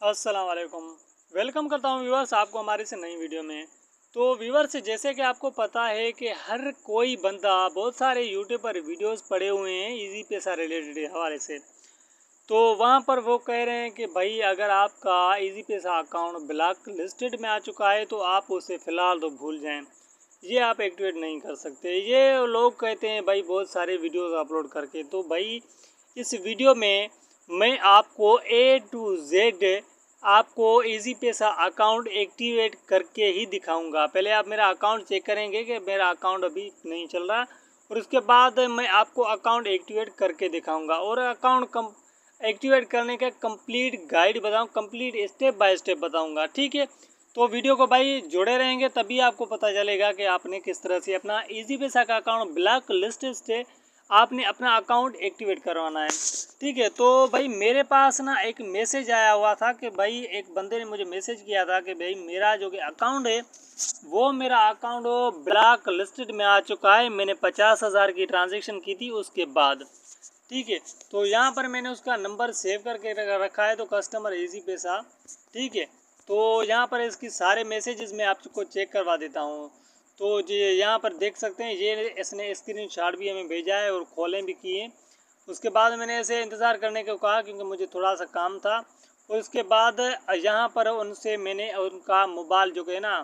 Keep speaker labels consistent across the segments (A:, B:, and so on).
A: अस्सलाम वालेकुम। वेलकम करता हूँ व्यूअर्स आपको हमारी से नई वीडियो में। तो व्यूअर्स जैसे कि आपको पता है कि हर कोई बंदा बहुत सारे यूट्यूब पर वीडियोस पड़े हुए हैं इजी पैसा रिलेटेड हवाले से। तो वहाँ पर वो कह रहे हैं कि भाई अगर आपका इजी पैसा अकाउंट ब्लैक लिस्टेड में आ चुका है तो आप उसे फ़िलहाल तो भूल जाएं, ये आप एक्टिवेट नहीं कर सकते। ये लोग कहते हैं भाई बहुत सारे वीडियोस अपलोड करके। तो भाई इस वीडियो में मैं आपको ए टू जेड आपको इजी पैसा अकाउंट एक्टिवेट करके ही दिखाऊंगा। पहले आप मेरा अकाउंट चेक करेंगे कि मेरा अकाउंट अभी नहीं चल रहा, और उसके बाद मैं आपको अकाउंट एक्टिवेट करके दिखाऊंगा और अकाउंट एक्टिवेट करने का कंप्लीट गाइड बताऊँ, कंप्लीट स्टेप बाय स्टेप बताऊंगा। ठीक है, तो वीडियो को भाई जुड़े रहेंगे तभी आपको पता चलेगा कि आपने किस तरह से अपना इजी पैसा का अकाउंट ब्लैक लिस्ट से आपने अपना अकाउंट एक्टिवेट करवाना है। ठीक है, तो भाई मेरे पास ना एक मैसेज आया हुआ था कि भाई एक बंदे ने मुझे मैसेज किया था कि भाई मेरा जो कि अकाउंट है वो मेरा अकाउंट ब्लैक लिस्टेड में आ चुका है। मैंने 50,000 की ट्रांजेक्शन की थी उसके बाद। ठीक है, तो यहाँ पर मैंने उसका नंबर सेव करके रखा है, तो कस्टमर इजी पैसा। ठीक है, तो यहाँ पर इसकी सारे मैसेजेस मैं आपको चेक करवा देता हूँ। तो जी यहाँ पर देख सकते हैं, ये इसने स्क्रीनशॉट भी हमें भेजा है और कॉलें भी की हैं। उसके बाद मैंने ऐसे इंतज़ार करने को कहा क्योंकि मुझे थोड़ा सा काम था। और उसके बाद यहाँ पर उनसे मैंने उनका मोबाइल जो कि है ना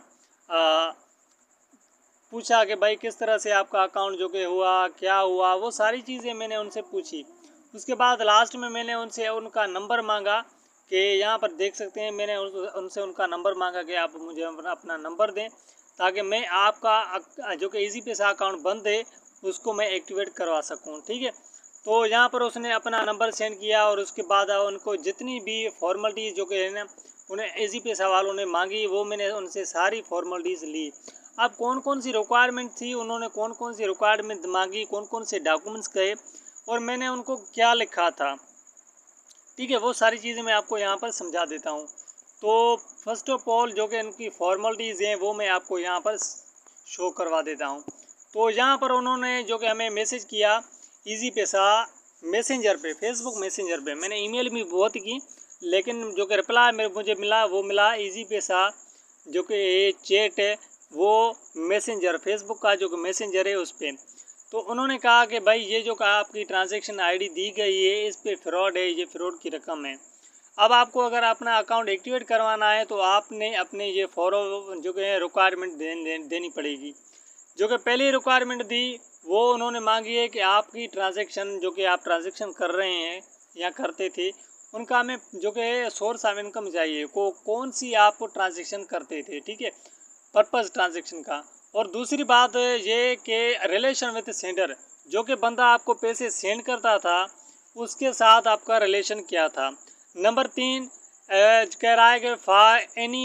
A: पूछा कि भाई किस तरह से आपका अकाउंट जो कि हुआ, क्या हुआ, वो सारी चीज़ें मैंने उनसे पूछी। उसके बाद लास्ट में मैंने उनसे उनका नंबर मांगा कि यहाँ पर देख सकते हैं, मैंने उनसे उनका नंबर मांगा कि आप मुझे अपना नंबर दें ताकि मैं आपका जो कि इजी पैसा अकाउंट बंद है उसको मैं एक्टिवेट करवा सकूँ। ठीक है, तो यहाँ पर उसने अपना नंबर सेंड किया और उसके बाद उनको जितनी भी फॉर्मेलिटीज़ जो कि है ना उन्हें इजी पैसा वालों ने मांगी, वो मैंने उनसे सारी फॉर्मेलिटीज़ ली। अब कौन कौन सी रिक्वायरमेंट थी, उन्होंने कौन कौन सी रिक्वायरमेंट मांगी, कौन कौन से डॉक्यूमेंट्स कहे और मैंने उनको क्या लिखा था। ठीक है, वो सारी चीज़ें मैं आपको यहाँ पर समझा देता हूँ। तो फर्स्ट ऑफ ऑल जो कि इनकी फॉर्मेलिटीज़ हैं वो मैं आपको यहाँ पर शो करवा देता हूँ। तो यहाँ पर उन्होंने जो कि हमें मैसेज किया इजी पैसा मैसेंजर पे, फेसबुक मैसेंजर पे। मैंने ईमेल भी बहुत की लेकिन जो कि रिप्लाई मेरे मुझे मिला वो मिला इजी पैसा जो कि चैट है वो मैसेंजर, फेसबुक का जो कि मैसेंजर है उस पर। तो उन्होंने कहा कि भाई ये जो कहा आपकी ट्रांजैक्शन आईडी दी गई है इस पे फ्रॉड है, ये फ्रॉड की रकम है। अब आपको अगर अपना अकाउंट एक्टिवेट करवाना है तो आपने अपने ये फॉरो जो कि रिक्वायरमेंट देनी पड़ेगी। जो कि पहली रिक्वायरमेंट दी वो उन्होंने मांगी है कि आपकी ट्रांजैक्शन जो कि आप ट्रांजैक्शन कर रहे हैं या करते थे उनका हमें जो कि सोर्स ऑफ इनकम चाहिए, कौन सी आप ट्रांजैक्शन करते थे। ठीक है, पर्पस ट्रांजैक्शन का। और दूसरी बात ये कि रिलेशन विद सेंडर, जो कि बंदा आपको पैसे सेंड करता था उसके साथ आपका रिलेशन क्या था। नंबर 3 कह रहा है कि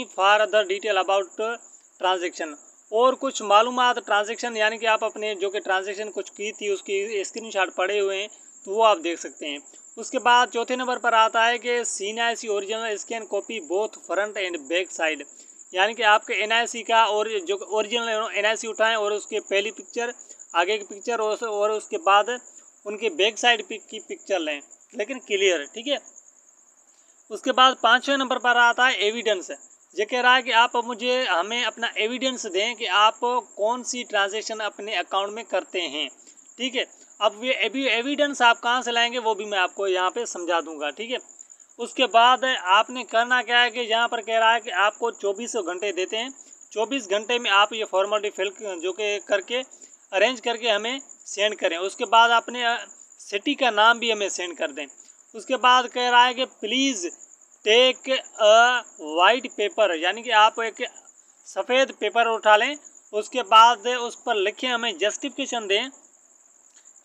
A: for other detail about transaction, और कुछ मालूमात ट्रांजैक्शन यानी कि आप अपने जो कि ट्रांजैक्शन कुछ की थी उसकी स्क्रीनशॉट पड़े हुए हैं तो वो आप देख सकते हैं। उसके बाद चौथे नंबर पर आता है कि CNIC original scan copy both front end back side, यानी कि आपके NIC का और जो ओरिजिनल NIC उठाएं और उसके पहली पिक्चर, आगे की पिक्चर और उसके बाद उनके बैक साइड की पिक्चर लें लेकिन क्लियर। ठीक है, उसके बाद पाँचवें नंबर पर आता है एविडेंस। ये कह रहा है कि आप मुझे हमें अपना एविडेंस दें कि आप कौन सी ट्रांजैक्शन अपने अकाउंट में करते हैं। ठीक है, अब ये एविडेंस आप कहाँ से लाएंगे वो भी मैं आपको यहाँ पे समझा दूंगा। ठीक है, उसके बाद आपने करना क्या है कि यहाँ पर कह रहा है कि आपको 24 घंटे देते हैं, 24 घंटे में आप ये फॉर्मेलिटी फिल जो कि करके अरेंज करके हमें सेंड करें। उसके बाद अपने सिटी का नाम भी हमें सेंड कर दें। उसके बाद कह रहा है कि please take a white paper, यानी कि आप एक सफ़ेद पेपर उठा लें। उसके बाद उस पर लिखें, हमें जस्टिफिकेशन दें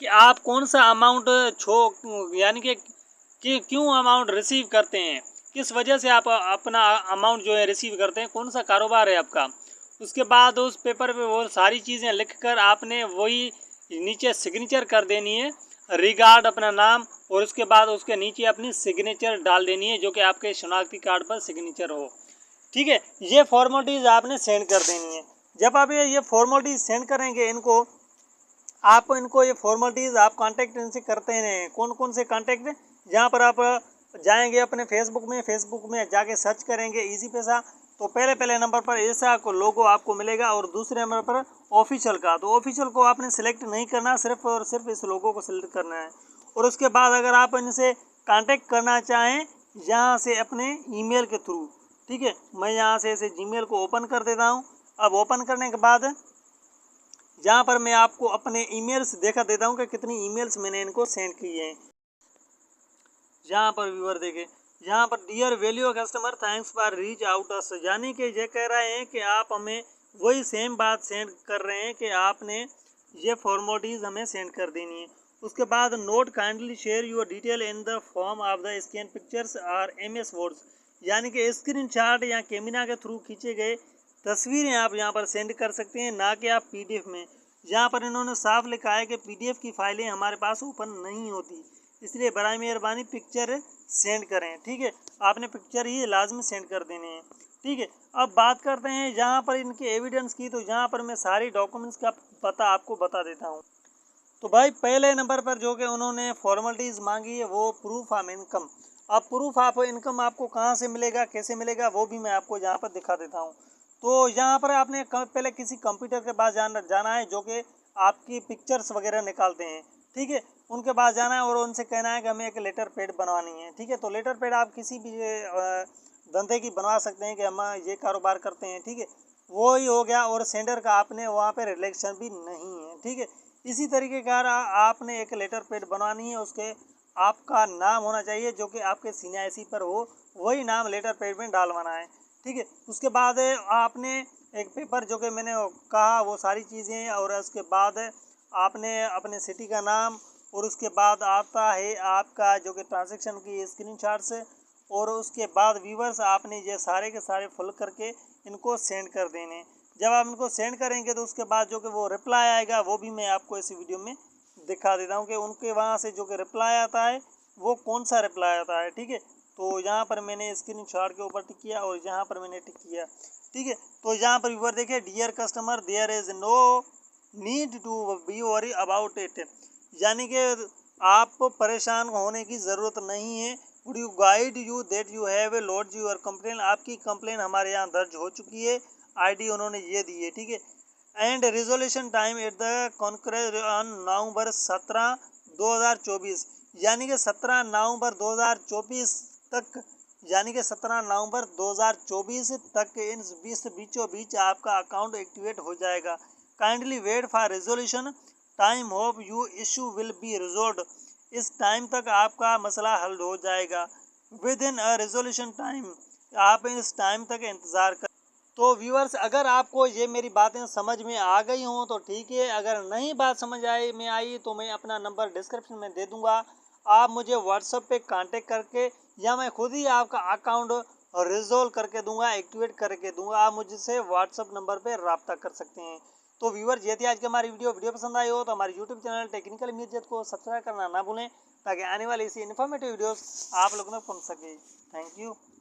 A: कि आप कौन सा अमाउंट यानी कि क्यों अमाउंट रिसीव करते हैं, किस वजह से आप अपना अमाउंट जो है रिसीव करते हैं, कौन सा कारोबार है आपका। उसके बाद उस पेपर पे वो सारी चीज़ें लिखकर आपने वही नीचे सिग्नेचर कर देनी है, रिगार्ड अपना नाम, और उसके बाद उसके नीचे अपनी सिग्नेचर डाल देनी है जो कि आपके शनाख्ती कार्ड पर सिग्नेचर हो। ठीक है, ये फॉर्मेलिटीज़ आपने सेंड कर देनी है। जब आप ये फॉर्मेलिटीज़ सेंड करेंगे इनको ये फॉर्मेलिटीज़ आप कांटेक्ट इनसे करते हैं। कौन कौन से कांटेक्ट, जहाँ पर आप जाएंगे अपने फेसबुक में जाके सर्च करेंगे इजी पैसा, तो पहले नंबर पर ऐसा को लोगो आपको मिलेगा और दूसरे नंबर पर ऑफिशियल का। तो ऑफिशियल को आपने सिलेक्ट नहीं करना, सिर्फ और सिर्फ इस लोगो को सिलेक्ट करना है। और उसके बाद अगर आप इनसे कांटेक्ट करना चाहें यहाँ से अपने ईमेल के थ्रू, ठीक है, मैं यहाँ से ऐसे जीमेल को ओपन कर देता हूँ। अब ओपन करने के बाद यहाँ पर मैं आपको अपने ईमेल्स देखा देता हूँ कि कितनी ईमेल्स मैंने इनको सेंड किए हैं। यहाँ पर व्यूअर देखें, यहाँ पर dear value customer thanks for reach out us, यानी कि ये कह रहे हैं कि आप हमें वही सेम बात सेंड कर रहे हैं कि आपने ये फॉर्मेलिटीज़ हमें सेंड कर देनी है। उसके बाद note kindly share your detail in the form of the scan pictures और MS वर्ड्स, यानी कि स्क्रीनशॉट या कैमरा के थ्रू खींचे गए तस्वीरें आप यहाँ पर सेंड कर सकते हैं, ना कि आप PDF में। यहाँ पर इन्होंने साफ लिखा है कि PDF की फाइलें हमारे पास ओपन नहीं होती, इसलिए बराए मेहरबानी पिक्चर सेंड करें, ठीक है। आपने पिक्चर ही लाजमी सेंड कर देने हैं, ठीक है। अब बात करते हैं यहाँ पर इनके एविडेंस की, तो यहाँ पर मैं सारी डॉक्यूमेंट्स का पता आपको बता देता हूँ। तो भाई पहले नंबर पर जो कि उन्होंने फॉर्मेलिटीज़ मांगी है वो प्रूफ ऑफ इनकम। अब प्रूफ ऑफ इनकम आपको कहाँ से मिलेगा, कैसे मिलेगा, वो भी मैं आपको यहाँ पर दिखा देता हूँ। तो यहाँ पर आपने पहले किसी कंप्यूटर के पास जाना है जो कि आपकी पिक्चर्स वगैरह निकालते हैं, ठीक है। उनके पास जाना है और उनसे कहना है कि हमें एक लेटर पैड बनवानी है, ठीक है। तो लेटर पैड आप किसी भी धंधे की बनवा सकते हैं कि हम ये कारोबार करते हैं, ठीक है, वो ही हो गया। और सेंडर का आपने वहाँ पे रिलेक्शन भी नहीं है, ठीक है। इसी तरीके का आपने एक लेटर पैड बनवानी है, उसके आपका नाम होना चाहिए जो कि आपके CNIC पर हो, वही नाम लेटर पैड में डालवाना है, ठीक है। उसके बाद आपने एक पेपर जो कि मैंने कहा वो सारी चीज़ें, और उसके बाद आपने अपने सिटी का नाम, और उसके बाद आता है आपका जो कि ट्रांजैक्शन की स्क्रीनशॉट्स, और उसके बाद व्यूवर्स आपने ये सारे के सारे फुल करके इनको सेंड कर देने। जब आप इनको सेंड करेंगे तो उसके बाद जो कि वो रिप्लाई आएगा वो भी मैं आपको इस वीडियो में दिखा देता हूँ कि उनके वहाँ से जो कि रिप्लाई आता है वो कौन सा रिप्लाई आता है, ठीक है। तो यहाँ पर मैंने स्क्रीनशॉट के ऊपर टिक किया और यहाँ पर मैंने टिक किया, ठीक है। तो यहाँ पर व्यूअर देखिए, dear customer there is no need to be worry about it, यानी कि आप परेशान होने की ज़रूरत नहीं है। Would you guide you that you have a lodge your complain, आपकी कंप्लेन हमारे यहाँ दर्ज हो चुकी है, ID उन्होंने ये दी है, ठीक है। And resolution time at the कॉन्क्रेज ऑन नवंबर 17 2024, यानी कि 17 नवंबर 2024 तक, यानी कि 17 नवंबर 2024 तक इन बीचों बीच आपका अकाउंट एक्टिवेट हो जाएगा। Kindly wait for resolution time, hope you issue will be resolve, इस टाइम तक आपका मसला हल हो जाएगा। Within a resolution time, आप इस टाइम तक इंतज़ार कर। तो व्यूअर्स, अगर आपको ये मेरी बातें समझ में आ गई हों तो ठीक है, अगर नहीं बात समझ आई तो मैं अपना नंबर डिस्क्रिप्शन में दे दूंगा, आप मुझे व्हाट्सएप पे कांटेक्ट करके, या मैं खुद ही आपका अकाउंट रिजोल्व करके दूंगा, एक्टिवेट करके दूंगा, आप मुझसे व्हाट्सएप नंबर पे रब्ता कर सकते हैं। तो व्यूअर्स, ये थी आज की हमारी वीडियो पसंद आई हो तो हमारे यूट्यूब चैनल टेक्निकल मीरजत को सब्सक्राइब करना ना भूलें, ताकि आने वाली इसी इन्फॉर्मेटिव वीडियोस आप लोगों तक पहुँच सके। Thank you.